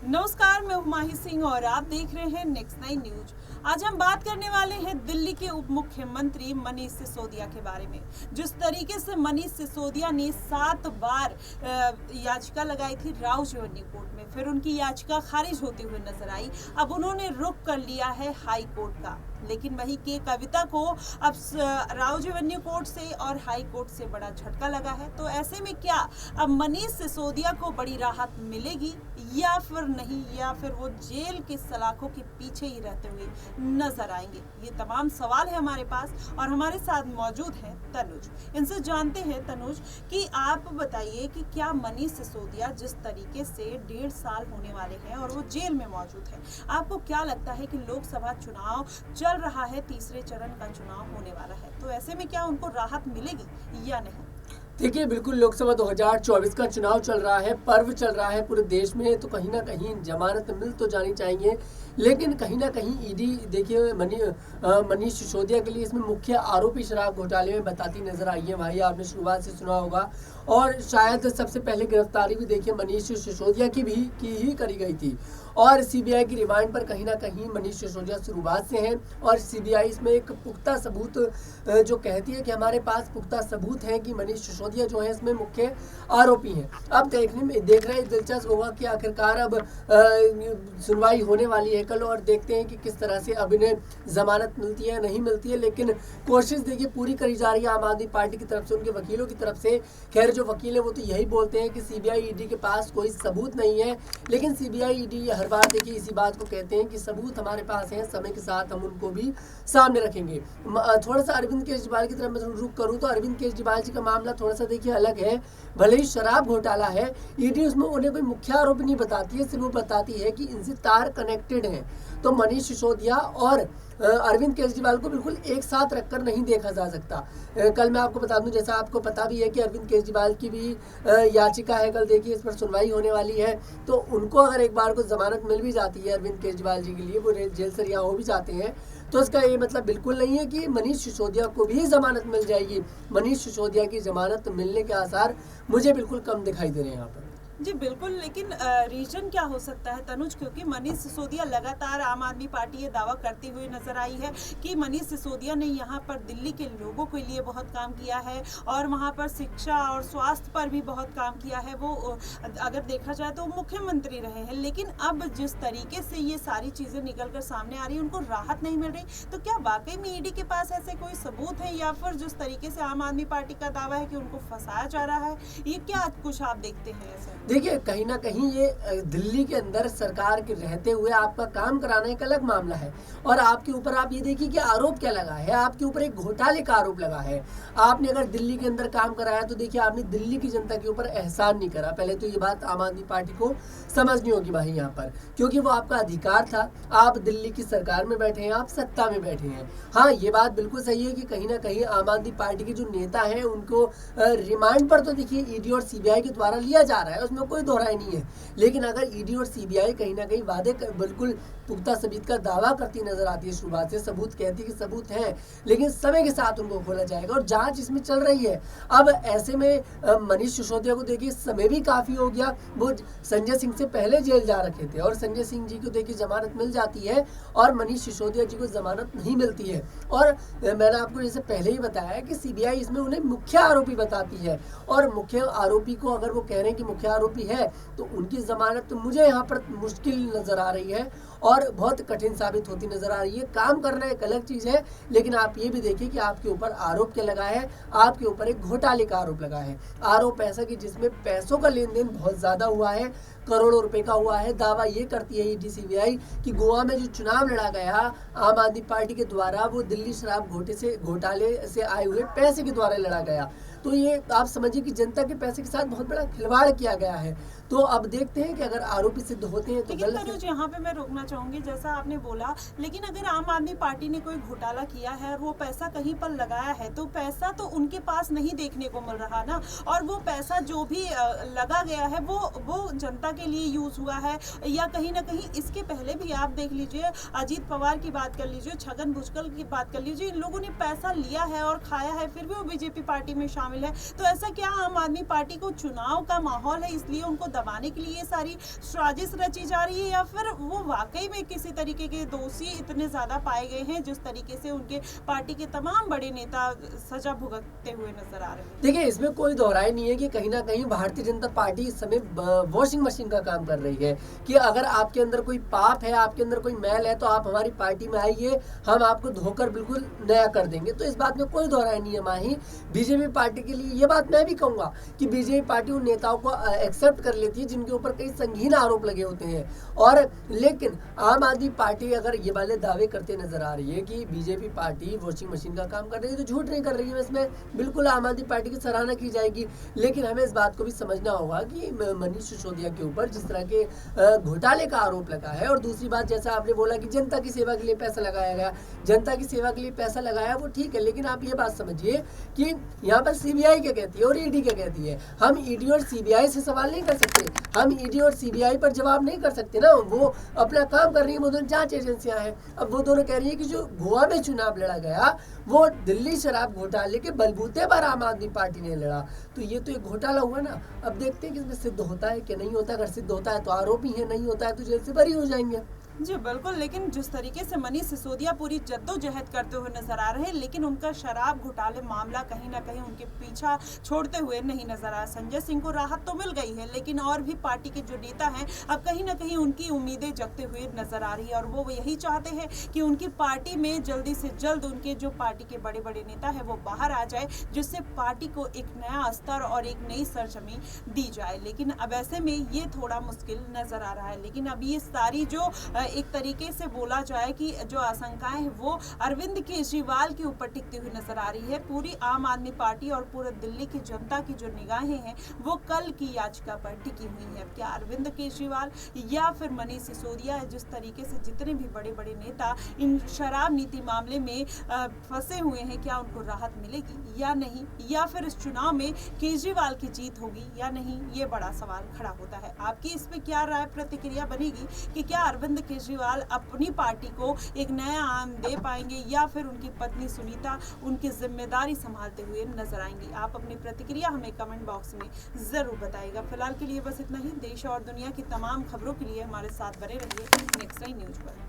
नमस्कार, मैं हुमायूं सिंह और आप देख रहे हैं नेक्स्ट 9 न्यूज। आज हम बात करने वाले हैं दिल्ली के उप मुख्यमंत्री मनीष सिसोदिया के बारे में। जिस तरीके से मनीष सिसोदिया ने 7 बार याचिका लगाई थी राउज रेवेन्यू कोर्ट में, फिर उनकी याचिका खारिज होती हुई नजर आई। अब उन्होंने रुख कर लिया है हाई कोर्ट का, लेकिन वही के कविता को अब राउज रेवेन्यू कोर्ट से और हाई कोर्ट से बड़ा झटका लगा है। तो ऐसे में क्या अब मनीष सिसोदिया को बड़ी राहत मिलेगी या फिर नहीं, या फिर वो जेल के सलाखों के पीछे ही रहते हुए नजर आएंगे? ये तमाम सवाल है हमारे पास और हमारे साथ मौजूद है तनुज। इनसे जानते हैं तनुज कि आप बताइए कि क्या मनीष सिसोदिया जिस तरीके से 1.5 साल होने वाले हैं और वो जेल में मौजूद है, आपको क्या लगता है कि लोकसभा चुनाव चल रहा है, तीसरे चरण का चुनाव होने वाला है, तो ऐसे में क्या उनको राहत मिलेगी या नहीं? देखिए, बिल्कुल लोकसभा 2024 का चुनाव चल रहा है, पर्व चल रहा है पूरे देश में, तो कहीं ना कहीं जमानत मिल तो जानी चाहिए। लेकिन कहीं ना कहीं ईडी देखिए मनीष सिसोदिया के लिए इसमें मुख्य आरोपी शराब घोटाले में बताती नजर आई है। भाई, आपने शुरुआत से सुना होगा और शायद सबसे पहले गिरफ्तारी भी देखिए मनीष सिसोदिया की ही करी गई थी और सीबीआई की रिमांड पर कहीं ना कहीं मनीष सिसोदिया शुरुआत से हैं और सीबीआई इसमें एक पुख्ता सबूत जो कहती है कि हमारे पास पुख्ता सबूत है कि मनीष सिसोदिया जो है इसमें मुख्य आरोपी हैं। अब देख रहे हैं दिलचस्प होगा कि आखिरकार अब सुनवाई होने वाली है कल और देखते हैं कि किस तरह से अब इन्हें जमानत मिलती है नहीं मिलती है। लेकिन कोशिश देखिए पूरी करी जा रही है आम आदमी पार्टी की तरफ से, उनके वकीलों की तरफ से। खैर, जो वकील है वो तो यही बोलते हैं कि सीबीआई ईडी के पास कोई सबूत नहीं है, लेकिन सीबीआई ईडी हर बार देखिए इसी बात को कहते हैं कि सबूत हमारे पास है, समय के साथ हम उनको भी सामने रखेंगे। थोड़ा सा अरविंद केजरीवाल की तरफ मैं रुक करूं तो अरविंद केजरीवाल जी का मामला थोड़ा सा देखिए अलग है। भले ही शराब घोटाला है, ईडी उसमें उन्हें कोई मुख्य आरोपी नहीं बताती है, सिर्फ वो बताती है कि इनसे तार कनेक्टेड है। तो मनीष सिसोदिया और अरविंद केजरीवाल को बिल्कुल एक साथ रखकर नहीं देखा जा सकता। कल मैं आपको बता दूं, जैसा आपको पता भी है कि अरविंद केजरीवाल की भी याचिका है, कल देखिए इस पर सुनवाई होने वाली है। तो उनको अगर एक बार को जमानत मिल भी जाती है अरविंद केजरीवाल जी के लिए, वो जेल से रिहा हो भी जाते हैं, तो इसका ये मतलब बिल्कुल नहीं है कि मनीष सिसोदिया को भी जमानत मिल जाएगी। मनीष सिसोदिया की जमानत मिलने के आसार मुझे बिल्कुल कम दिखाई दे रहे हैं यहाँ पर। जी बिल्कुल, लेकिन रीजन क्या हो सकता है तनुज? क्योंकि मनीष सिसोदिया लगातार आम आदमी पार्टी ये दावा करती हुई नजर आई है कि मनीष सिसोदिया ने यहाँ पर दिल्ली के लोगों के लिए बहुत काम किया है और वहाँ पर शिक्षा और स्वास्थ्य पर भी बहुत काम किया है। वो अगर देखा जाए तो मुख्यमंत्री रहे हैं, लेकिन अब जिस तरीके से ये सारी चीज़ें निकल कर सामने आ रही है, उनको राहत नहीं मिल रही। तो क्या वाकई में ईडी के पास ऐसे कोई सबूत है, या फिर जिस तरीके से आम आदमी पार्टी का दावा है कि उनको फंसाया जा रहा है, ये क्या कुछ आप देखते हैं ऐसे? देखिए, कहीं ना कहीं ये दिल्ली के अंदर सरकार के रहते हुए आपका काम कराना एक अलग मामला है और आपके ऊपर आप ये देखिए कि आरोप क्या लगा है, आपके ऊपर एक घोटाले का आरोप लगा है। आपने अगर दिल्ली के अंदर काम कराया तो देखिए आपने दिल्ली की जनता के ऊपर एहसान नहीं करा। पहले तो ये बात आम आदमी पार्टी को समझनी होगी भाई यहाँ पर, क्योंकि वो आपका अधिकार था। आप दिल्ली की सरकार में बैठे हैं, आप सत्ता में बैठे हैं। हाँ, ये बात बिल्कुल सही है कि कहीं ना कहीं आम आदमी पार्टी के जो नेता हैं उनको रिमांड पर तो देखिए ईडी और सीबीआई के द्वारा लिया जा रहा है, उसमें कोई दोहराई नहीं है। लेकिन अगर ईडी और सीबीआई कहीं ना कहीं वादे बिल्कुल पुख्ता सबूत का दावा करती नजर आती है, शुरुआत से सबूत कहती है कि सबूत है, लेकिन समय के साथ उनको खोला जाएगा और जांच इसमें चल रही है। अब ऐसे में मनीष सिसोदिया को देखिए समय भी काफी हो गया, वो संजय सिंह से पहले जेल जा रखे थे और संजय सिंह जी को देखिए जमानत मिल जाती है और मनीष सिसोदिया जी को जमानत नहीं मिलती है। और मैंने आपको जैसे पहले ही बताया कि सीबीआई इसमें उन्हें मुख्य आरोपी बताती है और मुख्य आरोपी को अगर वो कह रहे हैं कि मुख्य आरोपी है तो उनकी जमानत तो मुझे यहाँ पर मुश्किल नजर आ रही है और बहुत कठिन साबित होती नजर आ रही है। काम करना एक अलग चीज है, लेकिन आप ये भी देखिए कि आपके ऊपर आरोप क्या लगा है, आपके ऊपर एक घोटाले का आरोप लगा है। आरोप ऐसा कि जिसमें पैसों का लेन देन बहुत ज्यादा हुआ है, करोड़ों रुपए का हुआ है। दावा ये करती है ईडी सीबीआई कि गोवा में जो चुनाव लड़ा गया आम आदमी पार्टी के द्वारा, वो दिल्ली शराब घोटाले से आए हुए पैसे के द्वारा लड़ा गया। तो ये आप समझिए कि जनता के पैसे के साथ बहुत बड़ा खिलवाड़ किया गया है। तो अब देखते हैं कि अगर आरोपी सिद्ध होते हैं तो गलत। यहाँ पे मैं रोकना चाहूंगी, जैसा आपने बोला, लेकिन अगर आम आदमी पार्टी ने कोई घोटाला किया है और वो पैसा कहीं पर लगाया है, तो पैसा तो उनके पास नहीं देखने को मिल रहा ना। और वो पैसा जो भी लगा गया है वो जनता के लिए यूज हुआ है, या कहीं ना कहीं इसके पहले भी आप देख लीजिए, अजीत पवार की बात कर लीजिए, छगन भुजबल की बात कर लीजिए, इन लोगों ने पैसा लिया है और खाया है, फिर भी वो बीजेपी पार्टी में शामिल है। तो ऐसा क्या आम आदमी पार्टी को चुनाव का माहौल है इसलिए उनको दबाने के लिए ये सारी साजिश रची जा रही है, या फिर वो वाकई में किसी तरीके के दोषी इतने ज्यादा पाए गए हैं जिस तरीके से उनके पार्टी के तमाम बड़े नेता सजा भुगतते हुए नजर आ रहे हैं? देखिए, इसमें कोई दोहराई नहीं है कि कहीं ना कहीं भारतीय जनता पार्टी इस समय वॉशिंग मशीन का काम कर रही है कि अगर आपके अंदर कोई पाप है, आपके अंदर कोई मैल है, तो आप हमारी पार्टी में आइए, हम आपको धोकर बिल्कुल नया कर देंगे। तो इस बात में कोई दोहराई नहीं है। माही बीजेपी पार्टी के लिए ये बात मैं भी कहूँगा कि बीजेपी पार्टी उन नेताओं को एक्सेप्ट कर लेती है जिनके ऊपर कई संगीन आरोप लगे होते हैं। और लेकिन आम आदमी पार्टी अगर ये वाले दावे करते नजर आ रही है कि बीजेपी पार्टी वॉशिंग मशीन का काम कर रही है, तो झूठ नहीं कर रही है। इसमें बिल्कुल आम आदमी पार्टी की सराहना की जाएगी। लेकिन हमें इस बात को भी समझना होगा कि मनीष सिसोदिया के ऊपर जिस तरह के घोटाले का आरोप लगा है, और दूसरी बात जैसा आपने बोला कि जनता की सेवा के लिए पैसा लगाया गया, जनता की सेवा के लिए पैसा लगाया वो ठीक है, लेकिन आप ये बात समझिए कि यहाँ पर सीबीआई क्या कहती है और ईडी क्या कहती है। हम ईडी और सीबीआई से सवाल नहीं कर सकते, हम ईडी और सीबीआई पर जवाब नहीं कर सकते ना। वो अपना काम कर रही है, वो दोनों जांच एजेंसियां हैं। अब वो दोनों कह रही है कि जो गोवा में चुनाव लड़ा गया वो दिल्ली शराब घोटाले के बलबूते पर आम आदमी पार्टी ने लड़ा, तो ये तो एक घोटाला हुआ ना। अब देखते हैं कि इसमें सिद्ध होता है कि नहीं होता। अगर सिद्ध होता है तो आरोपी है, नहीं होता है तो जेल से बरी हो जाएंगे। जी बिल्कुल, लेकिन जिस तरीके से मनीष सिसोदिया पूरी जद्दोजहद करते हुए नजर आ रहे हैं, लेकिन उनका शराब घोटाले मामला कहीं ना कहीं उनके पीछा छोड़ते हुए नहीं नजर आ रहा। संजय सिंह को राहत तो मिल गई है, लेकिन और भी पार्टी के जो नेता हैं अब कहीं ना कहीं उनकी उम्मीदें जगते हुए नजर आ रही है, और वो यही चाहते हैं कि उनकी पार्टी में जल्दी से जल्द उनके जो पार्टी के बड़े बड़े नेता है वो बाहर आ जाए, जिससे पार्टी को एक नया स्तर और एक नई सरजमी दी जाए। लेकिन अब ऐसे में ये थोड़ा मुश्किल नजर आ रहा है। लेकिन अब ये सारी जो एक तरीके से बोला जाए कि जो आशंकाएं हैं वो अरविंद केजरीवाल के ऊपर टिकती हुई नजर आ रही है। पूरी आम आदमी पार्टी और पूरे दिल्ली की जनता की जो निगाहें हैं वो कल की याचिका पर टिकी हुई है। क्या अरविंद केजरीवाल या फिर मनीष सिसोदिया, जिस तरीके से जितने भी बड़े बड़े नेता इन शराब नीति मामले में फंसे हुए हैं, क्या उनको राहत मिलेगी या नहीं, या फिर इस चुनाव में केजरीवाल की जीत होगी या नहीं, ये बड़ा सवाल खड़ा होता है। आपकी इस पे क्या राय प्रतिक्रिया बनेगी कि क्या अरविंद केजरीवाल अपनी पार्टी को एक नया आयाम दे पाएंगे, या फिर उनकी पत्नी सुनीता उनकी जिम्मेदारी संभालते हुए नजर आएंगी? आप अपनी प्रतिक्रिया हमें कमेंट बॉक्स में जरूर बताइएगा। फिलहाल के लिए बस इतना ही। देश और दुनिया की तमाम खबरों के लिए हमारे साथ बने रहिए नेक्स्ट टाइम न्यूज पर।